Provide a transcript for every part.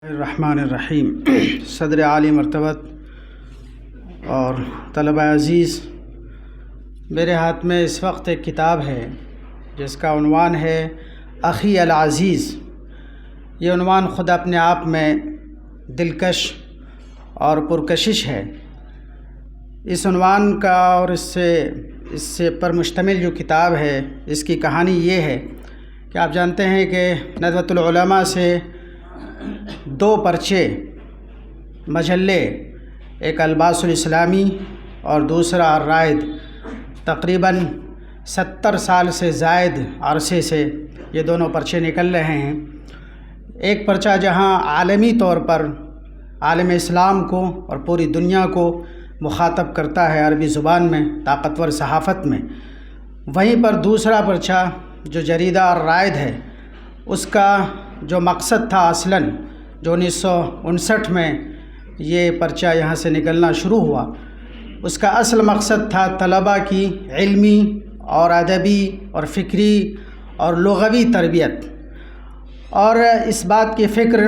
الرحمن الرحیم۔ صدر عالی مرتبت اور طلبہ عزیز، میرے ہاتھ میں اس وقت ایک کتاب ہے جس کا عنوان ہے اخی العزیز۔ یہ عنوان خود اپنے آپ میں دلکش اور پرکشش ہے۔ اس عنوان کا اور اس سے پر مشتمل جو کتاب ہے، اس کی کہانی یہ ہے کہ آپ جانتے ہیں کہ ندوۃ العلماء سے دو پرچے مجلے، ایک الباس الاسلامی اور دوسرا الرائد، تقریباً 70 سال سے زائد عرصے سے یہ دونوں پرچے نکل رہے ہیں۔ ایک پرچہ جہاں عالمی طور پر عالم اسلام کو اور پوری دنیا کو مخاطب کرتا ہے عربی زبان میں، طاقتور صحافت میں، وہیں پر دوسرا پرچہ جو جریدہ الرائد ہے، اس کا جو مقصد تھا اصلاً، جو 1959 میں یہ پرچہ یہاں سے نکلنا شروع ہوا، اس کا اصل مقصد تھا طلباء کی علمی اور ادبی اور فکری اور لغوی تربیت۔ اور اس بات کی فکر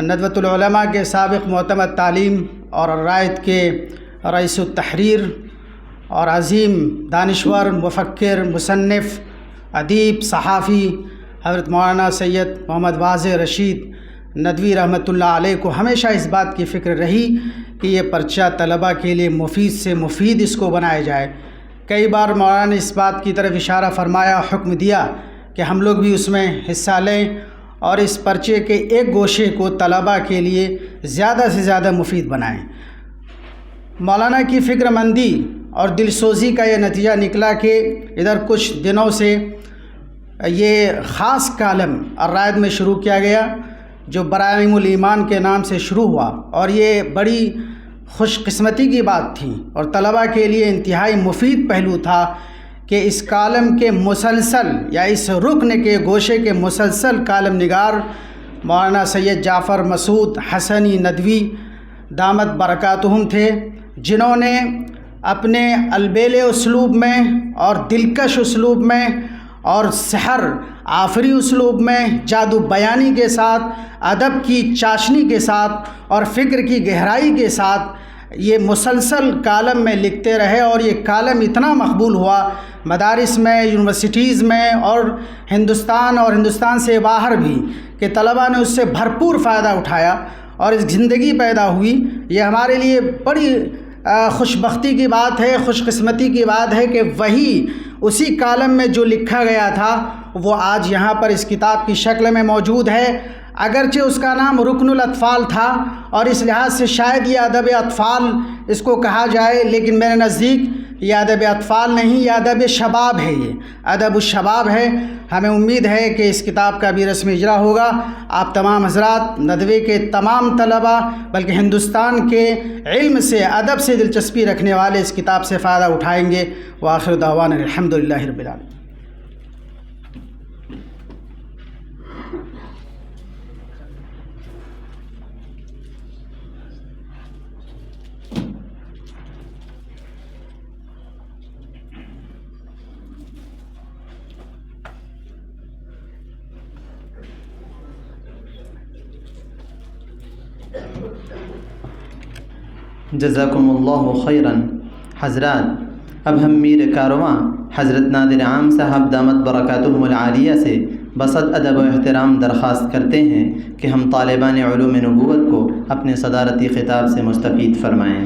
ندوۃ العلماء کے سابق معتمد تعلیم اور الرائد کے رئیس التحریر اور عظیم دانشور، مفکر، مصنف، ادیب، صحافی حضرت مولانا سید محمد واضح رشید ندوی رحمۃ اللہ علیہ کو ہمیشہ اس بات کی فکر رہی کہ یہ پرچہ طلباء کے لیے مفید سے مفید اس کو بنایا جائے۔ کئی بار مولانا نے اس بات کی طرف اشارہ فرمایا، حکم دیا کہ ہم لوگ بھی اس میں حصہ لیں اور اس پرچے کے ایک گوشے کو طلباء کے لیے زیادہ سے زیادہ مفید بنائیں۔ مولانا کی فکر مندی اور دل سوزی کا یہ نتیجہ نکلا کہ ادھر کچھ دنوں سے یہ خاص کالم الرائد میں شروع کیا گیا جو براعم الایمان کے نام سے شروع ہوا، اور یہ بڑی خوش قسمتی کی بات تھی اور طلباء کے لیے انتہائی مفید پہلو تھا کہ اس کالم کے مسلسل یا اس رکن کے گوشے کے مسلسل کالم نگار مولانا سید جعفر مسعود حسنی ندوی دامت برکاتہم تھے، جنہوں نے اپنے البیل اسلوب میں اور دلکش اسلوب میں اور سحر آفری اسلوب میں، جادو بیانی کے ساتھ، ادب کی چاشنی کے ساتھ اور فکر کی گہرائی کے ساتھ یہ مسلسل کالم میں لکھتے رہے، اور یہ کالم اتنا مقبول ہوا مدارس میں، یونیورسٹیز میں اور ہندوستان سے باہر بھی، کہ طلباء نے اس سے بھرپور فائدہ اٹھایا اور اس زندگی پیدا ہوئی۔ یہ ہمارے لیے بڑی خوش بختی کی بات ہے، خوش قسمتی کی بات ہے کہ وہی اسی کالم میں جو لکھا گیا تھا وہ آج یہاں پر اس کتاب کی شکل میں موجود ہے۔ اگرچہ اس کا نام رکن الاطفال تھا اور اس لحاظ سے شاید یہ ادب اطفال اس کو کہا جائے، لیکن میرے نزدیک یہ ادب اطفال نہیں، یہ ادب شباب ہے، یہ ادب الشباب ہے۔ ہمیں امید ہے کہ اس کتاب کا بھی رسمی اجرا ہوگا۔ آپ تمام حضرات، ندوے کے تمام طلباء، بلکہ ہندوستان کے علم سے، ادب سے دلچسپی رکھنے والے اس کتاب سے فائدہ اٹھائیں گے۔ وآخر دعوانا الحمدللہ رب العالمین۔ جزاکم اللہ خیراً۔ حضرات، اب ہم میر کارواں حضرت نادر عام صاحب دامت برکاتہم العالیہ سے بسط ادب و احترام درخواست کرتے ہیں کہ ہم طالبان علوم نبوت کو اپنے صدارتی خطاب سے مستفید فرمائیں۔